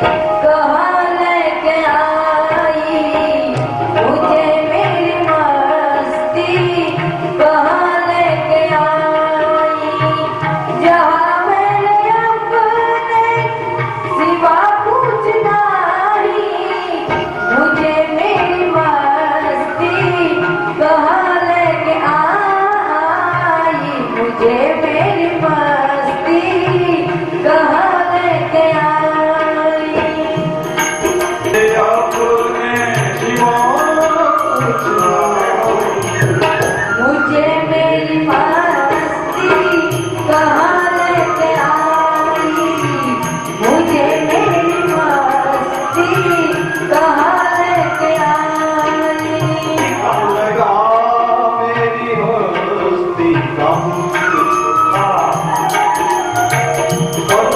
कहाँ लेके आई मुझे मेरी मस्ती, कहाँ लेके आई जहाँ मैंने अपने सिवा कुछ नहीं, मुझे मेरी मस्ती कहाँ लेके आई, मुझे मेरी मस्ती कहाँ लेके आई। मुझे मेरी मस्ती कहाँ लेके आई, मुझे मेरी मस्ती कहाँ लेके आई। लगा मेरी हस्ती कम हस्ती कम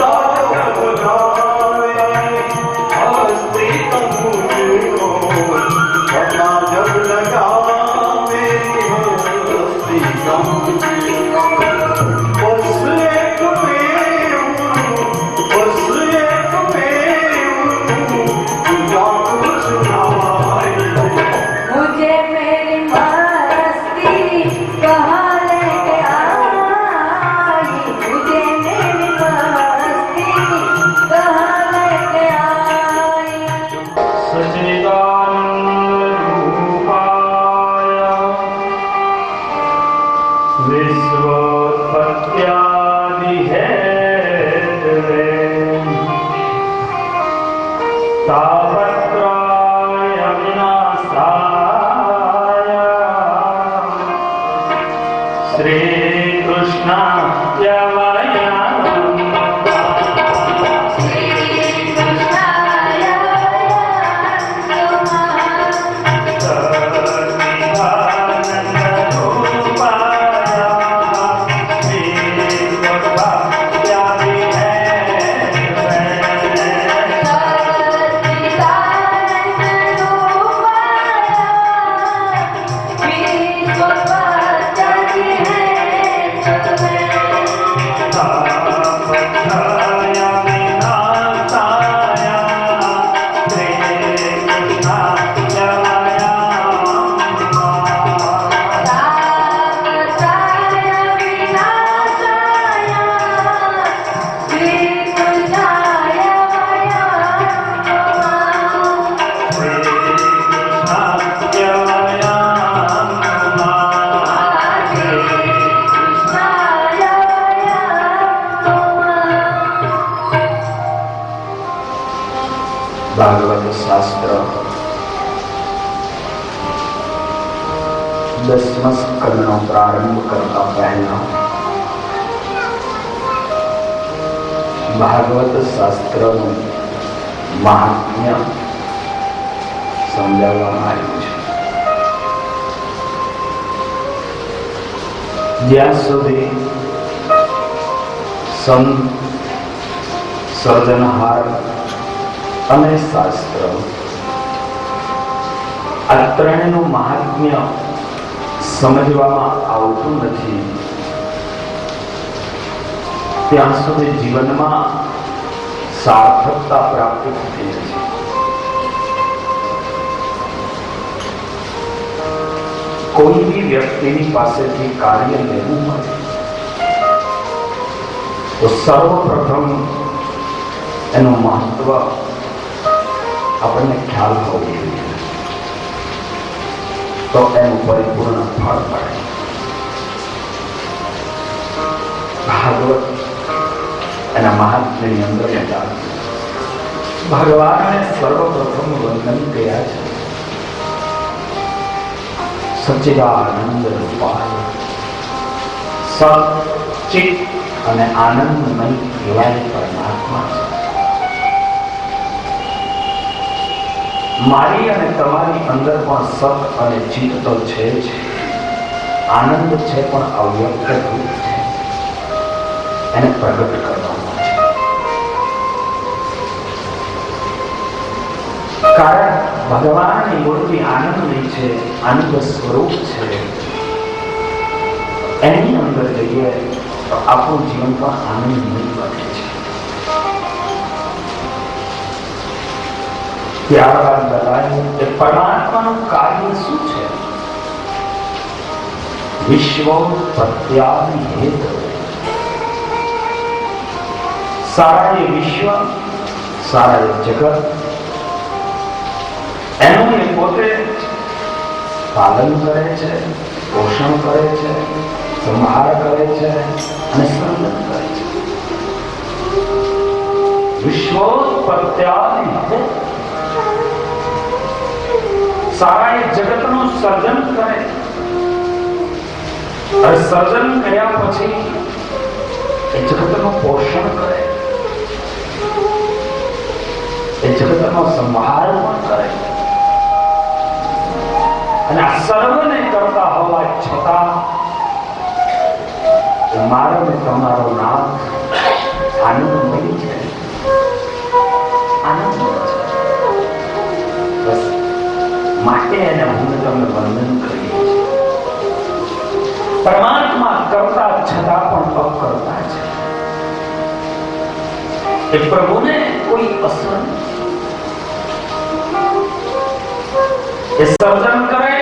जब लगा मेरी हस्ती कम बस एक तुझा कुछ ना मुझे मेरी मस्ती कहाँ लेके आई, मुझे मेरी मस्ती कहाँ लेके आई। सच्चिदानंदरूपाय विश्वोत्पत्त्यादिहेतवे तापत्रय विनाशाय श्रीकृष्णाय वयं कृष्णाय ભાગવત શાસ્ત્ર 10મા સ્કંદનો પ્રારંભ કરતા પહેલા ભાગવત શાસ્ત્રનું મહાત્મ્ય સમજાવવામાં આવ્યું છે. જ્યાં સુધી સંત, સર્જનહાર અને શાસ્ત્ર આ ત્રણેયનું મહાત્મ્ય સમજવામાં આવતું નથી ત્યાં સુધી જીવનમાં સાર્થકતા પ્રાપ્ત થતી નથી. કોઈ બી વ્યક્તિની પાસેથી કાર્ય લેવું હોય તો સર્વપ્રથમ એનું મહત્વ આપણને ખ્યાલ હોવો જોઈએ, તો એનું પરિપૂર્ણ ફળ મળે. ભાગવત એના મહાત્મ્યની અંદર ભગવાને સર્વપ્રથમ વર્ણન કર્યા છે સચ્ચિદાનંદ રૂપાય, સચ્ચિત અને આનંદમય એવા પરમાત્મા છે. મારી અને તમારી અંદર પણ સત અને ચિત્ત તો છે જ, આનંદ છે પણ અવ્યક્ત રૂપ છે, એને પ્રગટ કરવાનો છે. કારણ ભગવાનની મૂર્તિ આનંદની છે, આનંદ સ્વરૂપ છે. એની અંદર જઈએ તો આપણું જીવન પણ આનંદમય બને છે. ત્યારબાદ બતાવ્યું કે પરમાત્માનું કાર્ય શું છે. વિશ્વોત્પત્યાદિ હેતુ. સારા એ વિશ્વ, સારા એ જગત, એનું એ પોતે પાલન કરે છે, પોષણ કરે છે, સંહાર કરે છે અને સર્જન કરે છે. વિશ્વોત્પત્યાદિ હેતુ. સારા એ જગતનું સર્જન કરે અને સર્જન કર્યા પછી એ જગતનું પોષણ કરે, એ જગતનો સંહાર પણ કરે. અને આ સર્વને કરતા હોવા છતાં મારો ને તમારો નાથ આનંદમય છે, આનંદમય છે. બસ માટે એને હું તમને વંદન કરીએ છીએ. પરમાત્મા કરતા છતાં પણ અકર્તા છે. એ પ્રભુને કોઈ અસર નથી. એ સર્જન કરે,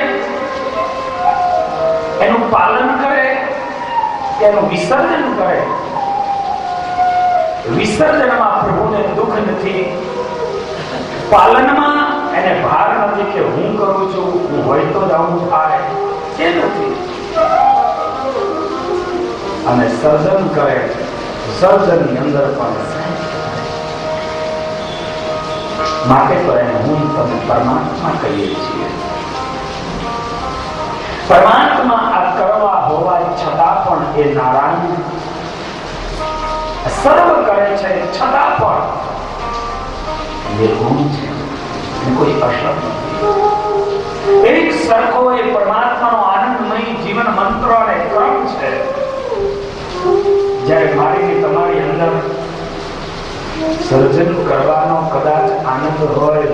એનું પાલન કરે, એનું વિસર્જન કરે. વિસર્જનમાં પ્રભુને દુઃખ નથી, પાલનમાં એને ભાર નથી કે હું કરું છું, હું હોય તો જ આવું થાય, એ નથી. અને સર્જન કરે, સર્જનની અંદર પણ માટે તો એને હું તમે પરમાત્મા કહીએ છીએ. પરમાત્મા આ કરવા હોવા છતાં પણ એ નારાયણ સર્વ કરે છે, છતાં પણ નિર્ગુણ છે, કોઈ અસર નથી. એક સરખો એ પરમાત્માનો આનંદમય જીવન મંત્ર અને ક્રમ છે. જ્યારે મારી તમારી અંદર સર્જન કરવાનો કદાચ આનંદ હોય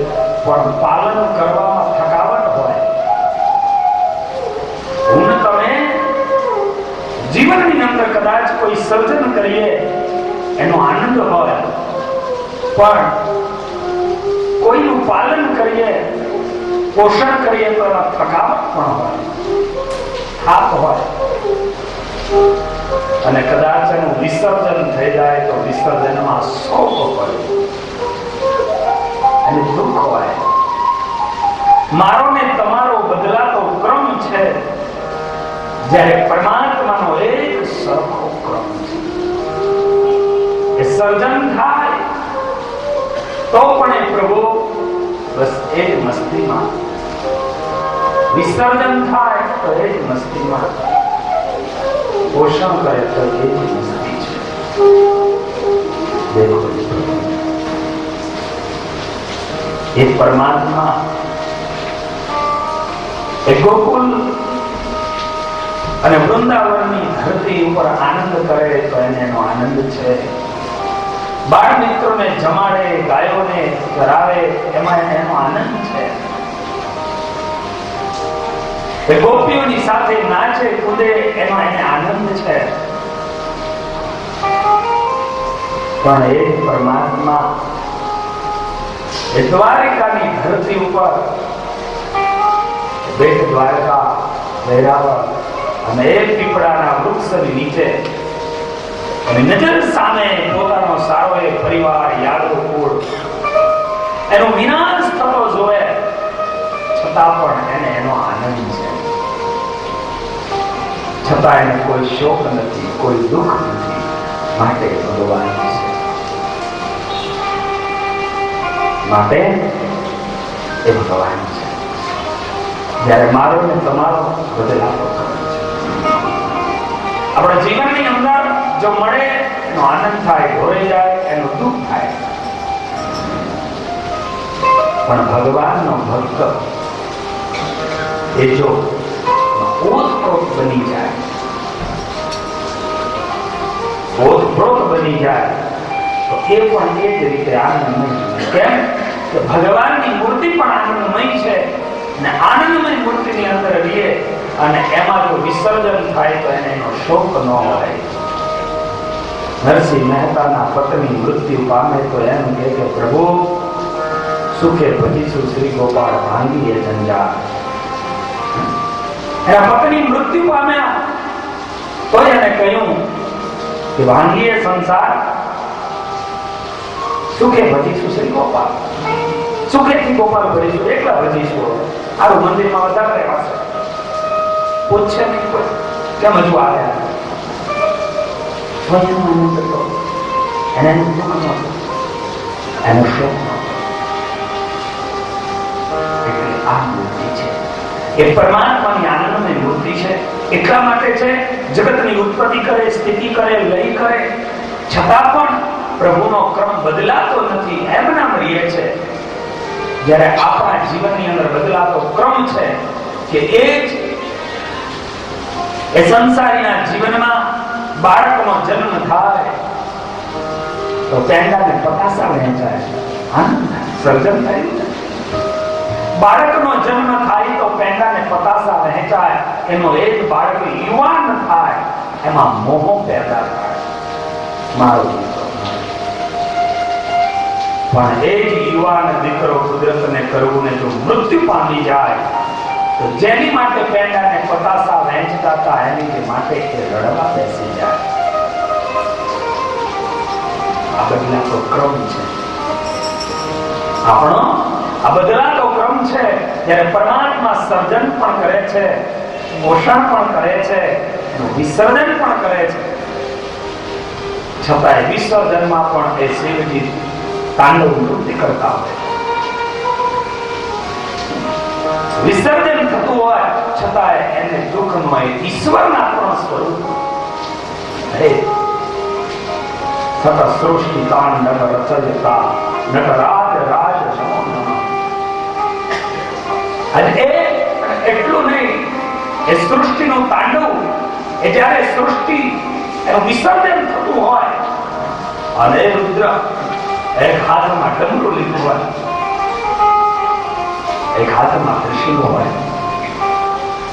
પણ પાલન કરવામાં થકાવટ હોય, હું તમે જીવનની અંદર કદાચ કોઈ સર્જન કરીએ એનો આનંદ હોય પણ કોઈનું પાલન કરીએ, પોષણ કરીએ તો એમાં થકાવટ પણ હોય, થાક હોય. અને કદાચ એનું વિસર્જન થઈ જાય તો વિસર્જનમાં શોક હોય અને દુઃખ હોય. મારો ને તમારો બદલાતો ક્રમ છે, જ્યારે પરમાત્માનો એક સરખો ક્રમ છે. એ સર્જન થાય તો પણ એ પ્રભુ બસ એ જ મસ્તીમાં, વિસર્જન થાય તો એ જ મસ્તીમાં, પોષણ કરે તો એ જ મસ્તી છે. દેખો એ પરમાત્મા એ ગોકુલ અને વૃંદાવનની ધરતી ઉપર આનંદ કરે તો એને એનો આનંદ છે. બાળ મિત્રોને જમાડે, ગાયોને ચરાવે, એમાં એનો આનંદ છે. એ ગોપીઓની સાથે નાચે કૂદે, એમાં એને આનંદ છે. પણ એ પરમાત્મા એ દ્વારિકાની ધરતી ઉપર બેટ દ્વારકા, વેરાવળ અને એક પીપળાના વૃક્ષની નીચે અને નજર સામે પોતાનો સારો એ પરિવાર, યાદવ કુળ એનો વિનાશ થતો જોવે છતાં પણ એને એનો આનંદ છે. છતાં એને કોઈ શોક નથી, કોઈ દુઃખ નથી. માટે ભગવાન છે, માટે એ ભગવાન છે. જ્યારે મારો ને તમારો બદલાતો કરે છે. આપણા જીવનની અંદર જો મળે એનો આનંદ થાય, ઢોળાઈ જાય એનો દુઃખ થાય. પણ ભગવાનનો ભક્ત એ જો ઓતપ્રોત બની જાય, ઓતપ્રોત બની જાય તો એ પણ એ જ રીતે આનંદમય. કેમ કે ભગવાનની મૂર્તિ પણ આનંદમય છે અને આનંદમય મૂર્તિની અંદર રહીએ અને એમાં જો વિસર્જન થાય તો એને એનો શોક ન હોય. નરસિંહ મહેતાના પત્ની મૃત્યુ પામે તો એમ કે પ્રભુ સુખે ભજીશું શ્રી ગોપાળ ભાંગી એ જંજાળ. એના પત્ની મૃત્યુ પામ્યા તો એને કહ્યું કે ભાંગીએ સંસાર, સુખે ભજીશું શ્રી ગોપાળ. સુખેથી ગોપાલ ભજીશું, એકલા ભજીશું. આરું મંદિરમાં વધારે રહેવાશે. પૂછશે નહીં કોઈ કેમ હજુ આવ્યા. સ્વયં આનંદ હતો, એને દુઃખ નહોતું, એનો શોક નહોતો. એટલે આ મૂર્તિ છે એ પરમાત્માની આનંદની મૂર્તિ છે. એટલા માટે છે જગતની ઉત્પત્તિ કરે, સ્થિતિ કરે, લય કરે, છતાં પણ પ્રભુનો ક્રમ બદલાતો નથી, એમનામ રહે છે. જ્યારે આપણા જીવનની અંદર બદલાતો ક્રમ છે કે એ સંસારીના જીવનમાં બાળકનો જન્મ થાય તો પેંડાને પતાસા વહેંચાય, આનંદ સર્જન થાય. બાળકનો જન્મ થાય તો પેંડાને પતાસા વહેંચાય. એનો એ જ બાળક યુવાન થાય, એમાં મોહ પેદા થાય. મારો દીકરો પણ એ જ યુવાન દીકરો કુદરતને કરવું ને જો મૃત્યુ પામી જાય તો જેની માટે પેંડાને પતાસા વહેંચતા હતા એની માટે એ રડવા બેસી જાય. આ બદલાતો ક્રમ છે આપણો. આ બદલાતો ક્રમ છે. જ્યારે પરમાત્મા સર્જન પણ કરે છે, પોષણ પણ કરે છે, વિસર્જન પણ કરે છે, છતાંય વિસર્જનમાં પણ એ શિવજી તાંડવ નૃત્ય કરતા હોય. વિસર્જન થતું હોય છતાંય એને દુઃખ ન હોય. ઈશ્વરના પણ સ્વરૂપ હે સત સૃષ્ટિ તાંડવ રચયતા નટરાજ રાજ નમો નમઃ. અને એટલું નહીં, એ સૃષ્ટિનું તાંડવ એ જ્યારે સૃષ્ટિ એનું વિસર્જન થતું હોય અને રુદ્ર એક હાથમાં ડમરું લીધું હોય, એક હાથમાં ત્રિશૂળ હોય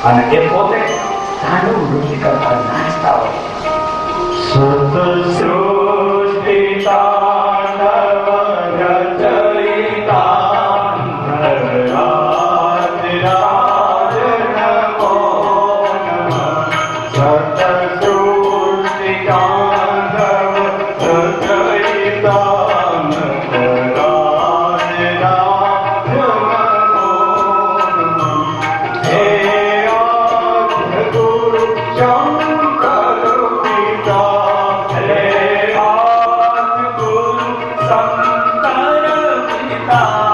અને એ પોતે તાંડવ નૃત્ય કરતા નાચતા હોય. સત સૃષ્ટિ તાંડવ રચયિતા Santa